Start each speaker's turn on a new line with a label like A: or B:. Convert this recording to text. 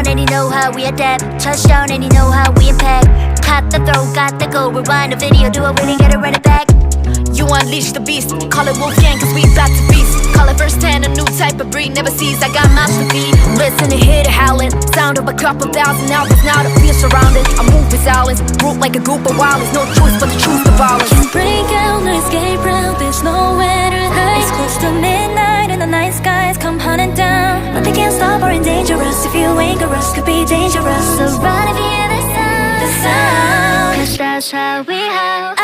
A: Touchdown and you know how we adapt. Touchdown and you know how we impact. Cut the throw, got the goal. Rewind the video, do it, really gotta run it back.
B: You unleash the beast, call it Wolfgang cause we back to feast. Call it first hand, a new type of breed, never sees, I got mouths to feed. Listen to hear the howling, sound of a couple thousand albums. Now the fear surrounded, I move with silence, group like a group of wilders. No choice but to choose the violence.
C: Can't break out, no escape route, there's nowhere to hide. It's close to midnight and the night skies come hunting down. But they can't stop or endanger us. If you anger us, could be dangerous.
A: So run if you hear the sound.
C: The sound.
A: Cause that's how we howl.